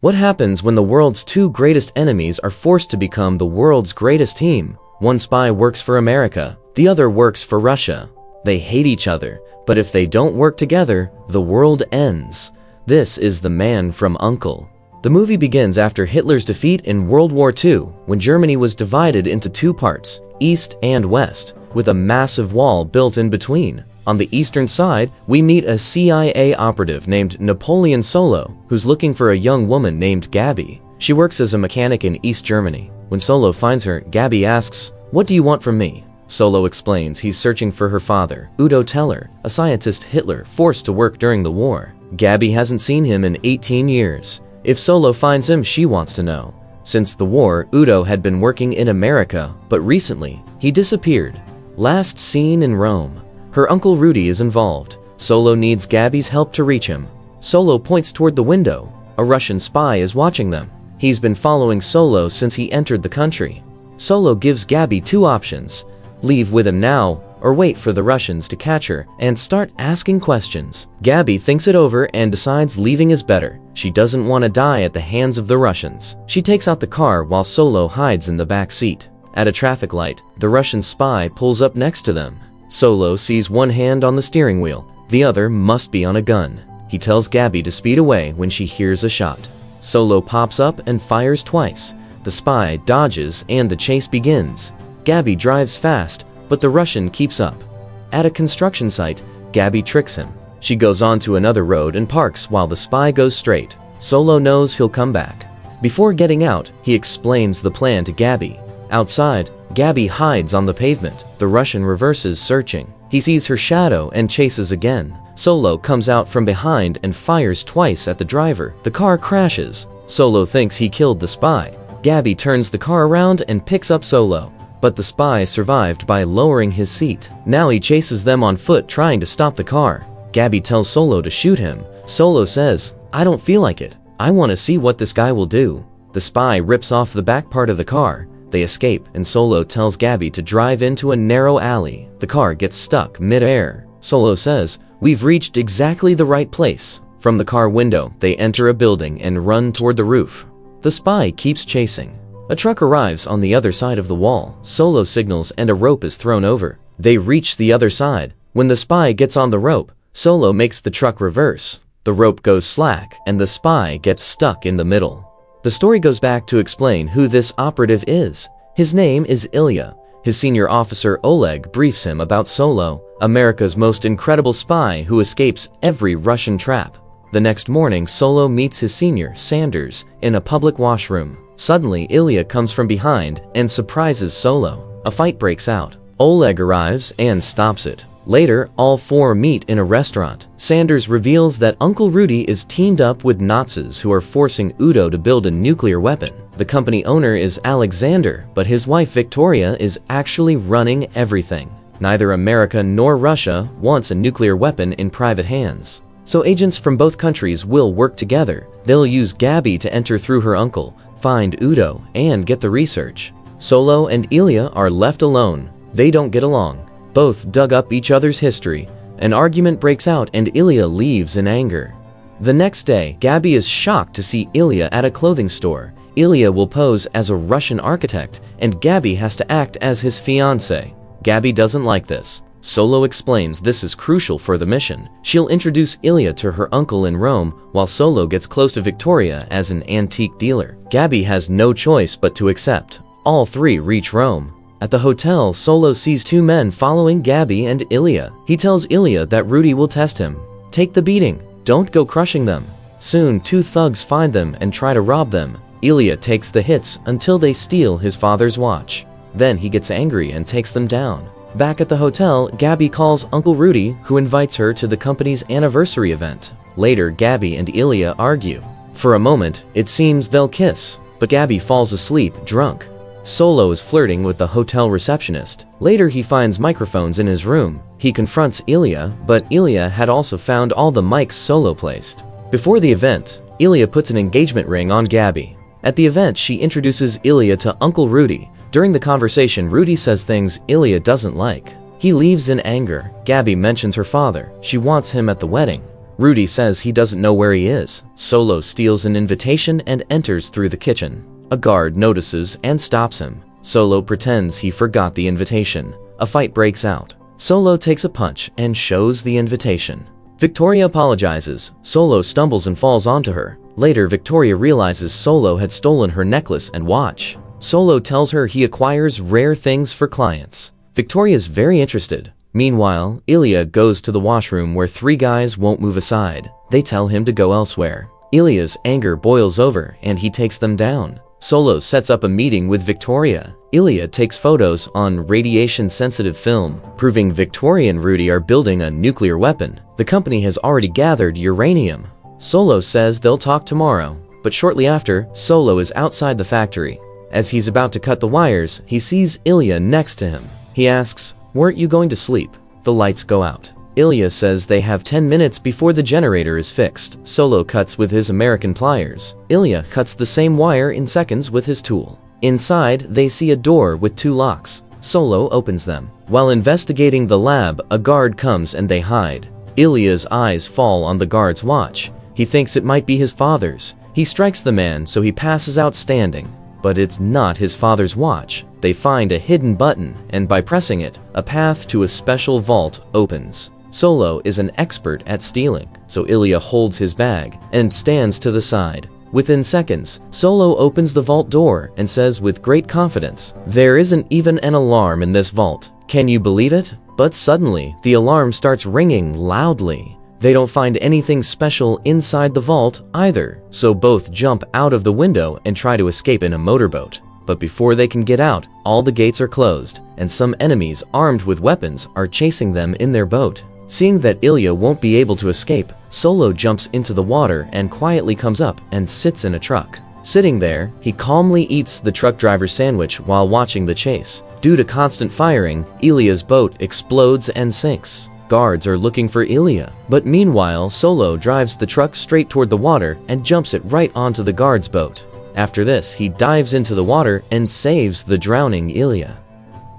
What happens when the world's two greatest enemies are forced to become the world's greatest team? One spy works for America, the other works for Russia. They hate each other, but if they don't work together, the world ends. This is The Man from U.N.C.L.E. The movie begins after Hitler's defeat in World War II, when Germany was divided into two parts, East and West, with a massive wall built in between. On the eastern side, we meet a CIA operative named Napoleon Solo, who's looking for a young woman named Gabby. She works as a mechanic in East Germany. When Solo finds her, Gabby asks, "What do you want from me?" Solo explains he's searching for her father, Udo Teller, a scientist Hitler forced to work during the war. Gabby hasn't seen him in 18 years. If Solo finds him, she wants to know. Since the war, Udo had been working in America, but recently, he disappeared. Last seen in Rome. Her Uncle Rudy is involved. Solo needs Gabby's help to reach him. Solo points toward the window. A Russian spy is watching them. He's been following Solo since he entered the country. Solo gives Gabby two options: leave with him now, or wait for the Russians to catch her and start asking questions. Gabby thinks it over and decides leaving is better. She doesn't want to die at the hands of the Russians. She takes out the car while Solo hides in the back seat. At a traffic light, the Russian spy pulls up next to them. Solo sees one hand on the steering wheel, the other must be on a gun. He tells Gabby to speed away when she hears a shot. Solo pops up and fires twice. The spy dodges and the chase begins. Gabby drives fast, but the Russian keeps up. At a construction site, Gabby tricks him. She goes on to another road and parks while the spy goes straight. Solo knows he'll come back. Before getting out, he explains the plan to Gabby. Outside, Gabby hides on the pavement. The Russian reverses searching. He sees her shadow and chases again. Solo comes out from behind and fires twice at the driver. The car crashes. Solo thinks he killed the spy. Gabby turns the car around and picks up Solo, but the spy survived by lowering his seat. Now he chases them on foot trying to stop the car. Gabby tells Solo to shoot him. Solo says, "I don't feel like it. I want to see what this guy will do." The spy rips off the back part of the car. They escape, and Solo tells Gabby to drive into a narrow alley. The car gets stuck mid-air. Solo says, "We've reached exactly the right place." From the car window, they enter a building and run toward the roof. The spy keeps chasing. A truck arrives on the other side of the wall. Solo signals and a rope is thrown over. They reach the other side. When the spy gets on the rope, Solo makes the truck reverse. The rope goes slack, and the spy gets stuck in the middle. The story goes back to explain who this operative is. His name is Ilya. His senior officer Oleg briefs him about Solo, America's most incredible spy who escapes every Russian trap. The next morning, Solo meets his senior, Sanders, in a public washroom. Suddenly, Ilya comes from behind and surprises Solo. A fight breaks out. Oleg arrives and stops it. Later, all four meet in a restaurant. Sanders reveals that Uncle Rudy is teamed up with Nazis who are forcing Udo to build a nuclear weapon. The company owner is Alexander, but his wife Victoria is actually running everything. Neither America nor Russia wants a nuclear weapon in private hands. So agents from both countries will work together. They'll use Gabby to enter through her uncle, find Udo, and get the research. Solo and Ilya are left alone. They don't get along. Both dug up each other's history. An argument breaks out and Ilya leaves in anger. The next day, Gabby is shocked to see Ilya at a clothing store. Ilya will pose as a Russian architect, and Gabby has to act as his fiancé. Gabby doesn't like this. Solo explains this is crucial for the mission. She'll introduce Ilya to her uncle in Rome, while Solo gets close to Victoria as an antique dealer. Gabby has no choice but to accept. All three reach Rome. At the hotel, Solo sees two men following Gabby and Ilya. He tells Ilya that Rudy will test him. "Take the beating. Don't go crushing them." Soon, two thugs find them and try to rob them. Ilya takes the hits until they steal his father's watch. Then he gets angry and takes them down. Back at the hotel, Gabby calls Uncle Rudy, who invites her to the company's anniversary event. Later, Gabby and Ilya argue. For a moment, it seems they'll kiss, but Gabby falls asleep, drunk. Solo is flirting with the hotel receptionist. Later, he finds microphones in his room. He confronts Ilya, but Ilya had also found all the mics Solo placed. Before the event, Ilya puts an engagement ring on Gabby. At the event, she introduces Ilya to Uncle Rudy. During the conversation, Rudy says things Ilya doesn't like. He leaves in anger. Gabby mentions her father. She wants him at the wedding. Rudy says he doesn't know where he is. Solo steals an invitation and enters through the kitchen. A guard notices and stops him. Solo pretends he forgot the invitation. A fight breaks out. Solo takes a punch and shows the invitation. Victoria apologizes. Solo stumbles and falls onto her. Later, Victoria realizes Solo had stolen her necklace and watch. Solo tells her he acquires rare things for clients. Victoria is very interested. Meanwhile, Ilya goes to the washroom where three guys won't move aside. They tell him to go elsewhere. Ilya's anger boils over and he takes them down. Solo sets up a meeting with Victoria. Ilya takes photos on radiation-sensitive film, proving Victoria and Rudy are building a nuclear weapon. The company has already gathered uranium. Solo says they'll talk tomorrow, but shortly after, Solo is outside the factory. As he's about to cut the wires, he sees Ilya next to him. He asks, "Weren't you going to sleep?" The lights go out. Ilya says they have 10 minutes before the generator is fixed. Solo cuts with his American pliers. Ilya cuts the same wire in seconds with his tool. Inside, they see a door with 2 locks. Solo opens them. While investigating the lab, a guard comes and they hide. Ilya's eyes fall on the guard's watch. He thinks it might be his father's. He strikes the man, so he passes out standing. But it's not his father's watch. They find a hidden button, and by pressing it, a path to a special vault opens. Solo is an expert at stealing, so Ilya holds his bag and stands to the side. Within seconds, Solo opens the vault door and says with great confidence, "There isn't even an alarm in this vault. Can you believe it?" But suddenly, the alarm starts ringing loudly. They don't find anything special inside the vault either, so both jump out of the window and try to escape in a motorboat. But before they can get out, all the gates are closed, and some enemies armed with weapons are chasing them in their boat. Seeing that Ilya won't be able to escape, Solo jumps into the water and quietly comes up and sits in a truck. Sitting there, he calmly eats the truck driver's sandwich while watching the chase. Due to constant firing, Ilya's boat explodes and sinks. Guards are looking for Ilya, but meanwhile, Solo drives the truck straight toward the water and jumps it right onto the guard's boat. After this, he dives into the water and saves the drowning Ilya.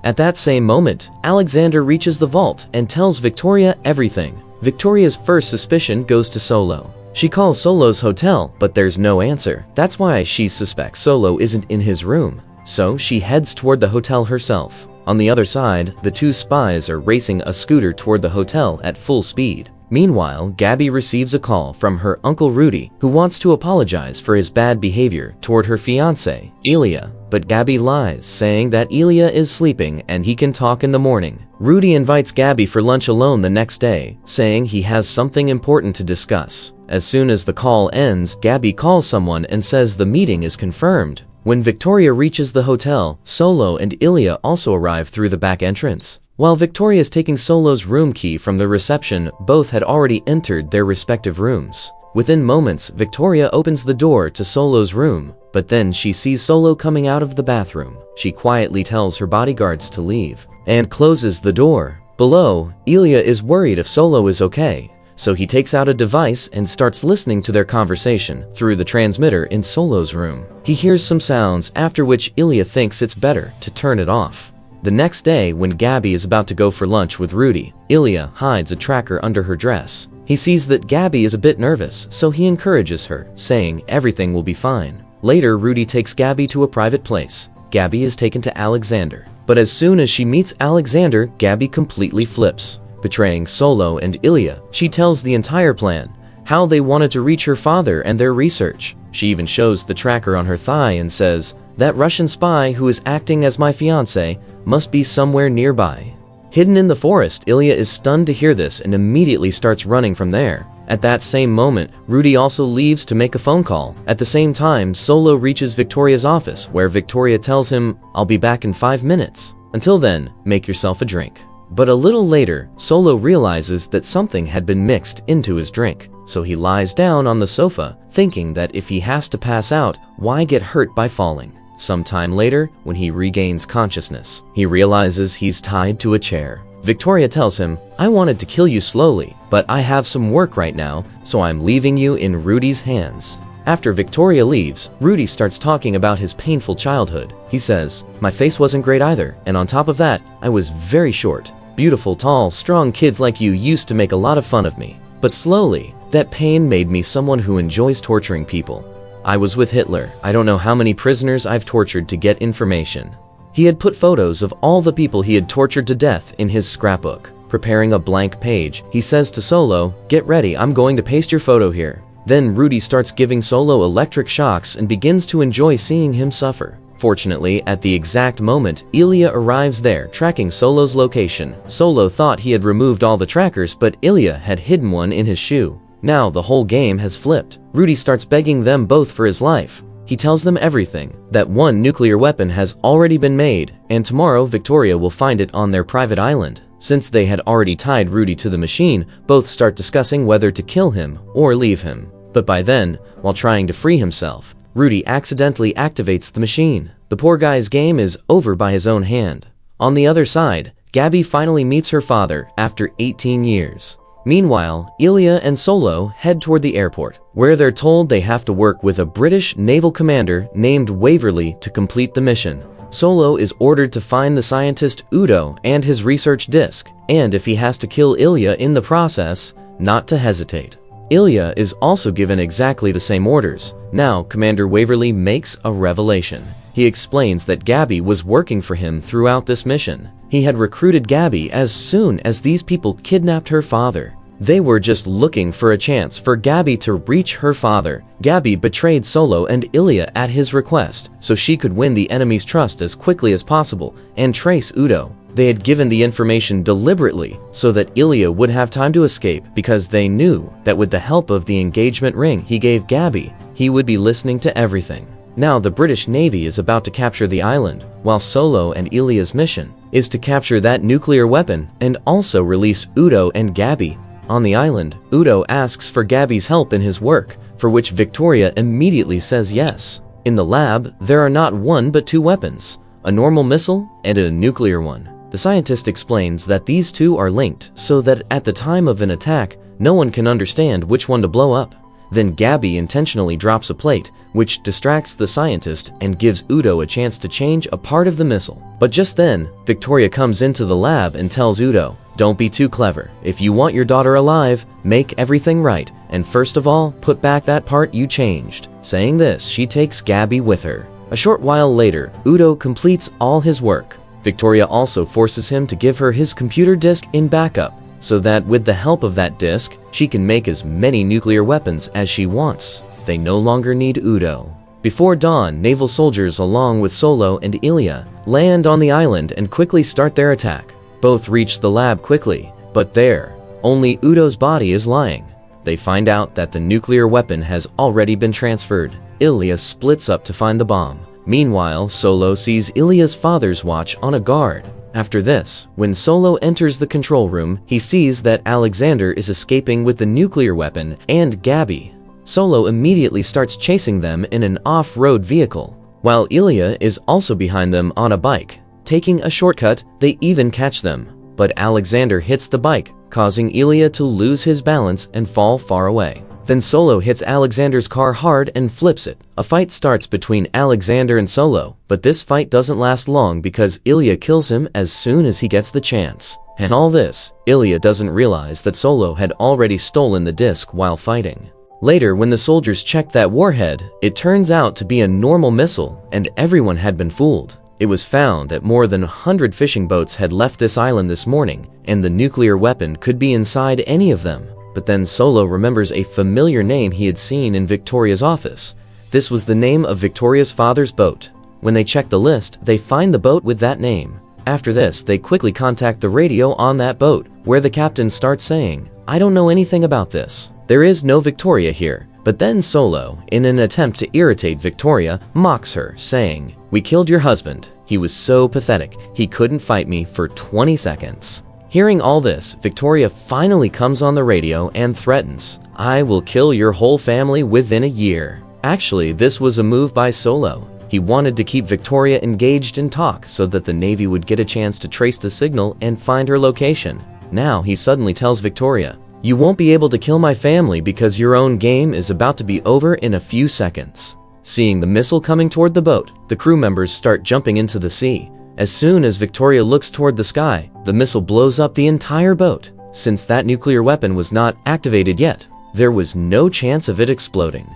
At that same moment, Alexander reaches the vault and tells Victoria everything. Victoria's first suspicion goes to Solo. She calls Solo's hotel, but there's no answer. That's why she suspects Solo isn't in his room. So she heads toward the hotel herself. On the other side, the 2 spies are racing a scooter toward the hotel at full speed. Meanwhile, Gabby receives a call from her uncle Rudy, who wants to apologize for his bad behavior toward her fiancé, Ilya. But Gabby lies, saying that Ilya is sleeping and he can talk in the morning. Rudy invites Gabby for lunch alone the next day, saying he has something important to discuss. As soon as the call ends, Gabby calls someone and says the meeting is confirmed. When Victoria reaches the hotel, Solo and Ilya also arrive through the back entrance. While Victoria is taking Solo's room key from the reception, both had already entered their respective rooms. Within moments, Victoria opens the door to Solo's room, but then she sees Solo coming out of the bathroom. She quietly tells her bodyguards to leave and closes the door. Below, Ilya is worried if Solo is okay, so he takes out a device and starts listening to their conversation through the transmitter in Solo's room. He hears some sounds, after which Ilya thinks it's better to turn it off. The next day, when Gabby is about to go for lunch with Rudy, Ilya hides a tracker under her dress. He sees that Gabby is a bit nervous, so he encourages her, saying everything will be fine. Later, Rudy takes Gabby to a private place. Gabby is taken to Alexander. But as soon as she meets Alexander, Gabby completely flips. Betraying Solo and Ilya, she tells the entire plan, how they wanted to reach her father and their research. She even shows the tracker on her thigh and says, "That Russian spy who is acting as my fiancé must be somewhere nearby." Hidden in the forest, Ilya is stunned to hear this and immediately starts running from there. At that same moment, Rudy also leaves to make a phone call. At the same time, Solo reaches Victoria's office, where Victoria tells him, "I'll be back in 5 minutes. Until then, make yourself a drink." But a little later, Solo realizes that something had been mixed into his drink, so he lies down on the sofa, thinking that if he has to pass out, why get hurt by falling? Sometime later, when he regains consciousness, he realizes he's tied to a chair. Victoria tells him, "I wanted to kill you slowly, but I have some work right now, so I'm leaving you in Rudy's hands." After Victoria leaves, Rudy starts talking about his painful childhood. He says, "My face wasn't great either, and on top of that, I was very short. Beautiful, tall, strong kids like you used to make a lot of fun of me. But slowly, That pain made me someone who enjoys torturing people. I was with Hitler. I don't know how many prisoners I've tortured to get information." He had put photos of all the people he had tortured to death in his scrapbook. Preparing a blank page, he says to Solo, "Get ready, I'm going to paste your photo here." Then Rudy starts giving Solo electric shocks and begins to enjoy seeing him suffer. Fortunately, at the exact moment, Ilya arrives there, tracking Solo's location. Solo thought he had removed all the trackers, but Ilya had hidden one in his shoe. Now the whole game has flipped. Rudy starts begging them both for his life. He tells them everything, that one nuclear weapon has already been made, and tomorrow Victoria will find it on their private island. Since they had already tied Rudy to the machine, both start discussing whether to kill him or leave him. But by then, while trying to free himself, Rudy accidentally activates the machine. The poor guy's game is over by his own hand. On the other side, Gabby finally meets her father after 18 years. Meanwhile, Ilya and Solo head toward the airport, where they're told they have to work with a British naval commander named Waverly to complete the mission. Solo is ordered to find the scientist Udo and his research disk, and if he has to kill Ilya in the process, not to hesitate. Ilya is also given exactly the same orders. Now, Commander Waverly makes a revelation. He explains that Gabby was working for him throughout this mission. He had recruited Gabby as soon as these people kidnapped her father. They were just looking for a chance for Gabby to reach her father. Gabby betrayed Solo and Ilya at his request, so she could win the enemy's trust as quickly as possible and trace Udo. They had given the information deliberately so that Ilya would have time to escape, because they knew that with the help of the engagement ring he gave Gabby, he would be listening to everything. Now the British Navy is about to capture the island, while Solo and Ilya's mission is to capture that nuclear weapon and also release Udo and Gabby. On the island, Udo asks for Gabby's help in his work, for which Victoria immediately says yes. In the lab, there are not one but two weapons, a normal missile and a nuclear one. The scientist explains that these two are linked so that at the time of an attack, no one can understand which one to blow up. Then Gabby intentionally drops a plate, which distracts the scientist and gives Udo a chance to change a part of the missile. But just then, Victoria comes into the lab and tells Udo, "Don't be too clever. If you want your daughter alive, make everything right, and first of all, put back that part you changed." Saying this, she takes Gabby with her. A short while later, Udo completes all his work. Victoria also forces him to give her his computer disk in backup, so that with the help of that disk, she can make as many nuclear weapons as she wants. They no longer need Udo. Before dawn, naval soldiers along with Solo and Ilya land on the island and quickly start their attack. Both reach the lab quickly, but there, only Udo's body is lying. They find out that the nuclear weapon has already been transferred. Ilya splits up to find the bomb. Meanwhile, Solo sees Ilya's father's watch on a guard. After this, when Solo enters the control room, he sees that Alexander is escaping with the nuclear weapon and Gabby. Solo immediately starts chasing them in an off-road vehicle, while Ilya is also behind them on a bike. Taking a shortcut, they even catch them, but Alexander hits the bike, causing Ilya to lose his balance and fall far away. Then Solo hits Alexander's car hard and flips it. A fight starts between Alexander and Solo, but this fight doesn't last long because Ilya kills him as soon as he gets the chance. And all this, Ilya doesn't realize that Solo had already stolen the disc while fighting. Later, when the soldiers checked that warhead, it turns out to be a normal missile, and everyone had been fooled. It was found that more than 100 fishing boats had left this island this morning, and the nuclear weapon could be inside any of them. But then Solo remembers a familiar name he had seen in Victoria's office. This was the name of Victoria's father's boat. When they check the list, they find the boat with that name. After this, they quickly contact the radio on that boat, where the captain starts saying, "I don't know anything about this. There is no Victoria here." But then Solo, in an attempt to irritate Victoria, mocks her, saying, "We killed your husband. He was so pathetic. He couldn't fight me for 20 seconds. Hearing all this, Victoria finally comes on the radio and threatens, "I will kill your whole family within a year." Actually, this was a move by Solo. He wanted to keep Victoria engaged in talk so that the Navy would get a chance to trace the signal and find her location. Now he suddenly tells Victoria, "You won't be able to kill my family because your own game is about to be over in a few seconds." Seeing the missile coming toward the boat, the crew members start jumping into the sea. As soon as Victoria looks toward the sky, the missile blows up the entire boat. Since that nuclear weapon was not activated yet, There was no chance of it exploding.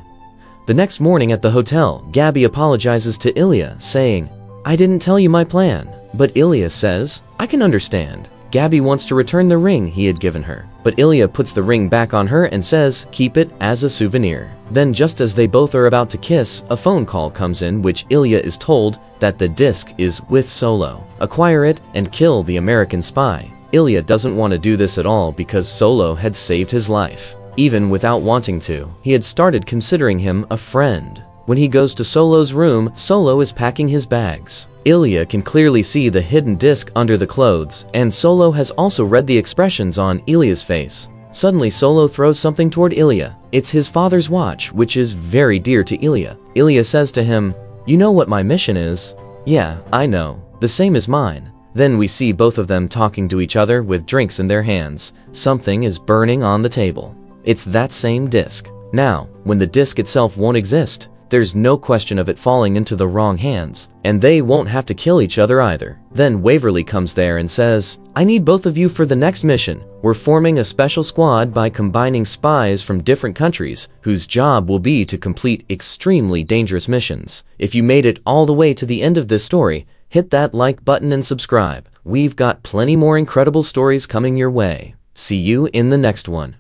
The next morning at the hotel, Gabby apologizes to Ilya, saying, "I didn't tell you my plan." But Ilya says, "I can understand." Gabby wants to return the ring he had given her, but Ilya puts the ring back on her and says, "Keep it as a souvenir." Then just as they both are about to kiss, a phone call comes in which Ilya is told that the disc is with Solo. Acquire it and kill the American spy. Ilya doesn't want to do this at all because Solo had saved his life. Even without wanting to, he had started considering him a friend. When he goes to Solo's room, Solo is packing his bags. Ilya can clearly see the hidden disc under the clothes, and Solo has also read the expressions on Ilya's face. Suddenly Solo throws something toward Ilya. It's his father's watch, which is very dear to Ilya. Ilya says to him, "You know what my mission is?" "Yeah, I know. The same as mine." Then we see both of them talking to each other with drinks in their hands. Something is burning on the table. It's that same disc. Now, when the disc itself won't exist, there's no question of it falling into the wrong hands, and they won't have to kill each other either. Then Waverly comes there and says, "I need both of you for the next mission. We're forming a special squad by combining spies from different countries whose job will be to complete extremely dangerous missions. If you made it all the way to the end of this story, hit that like button and subscribe. We've got plenty more incredible stories coming your way. See you in the next one.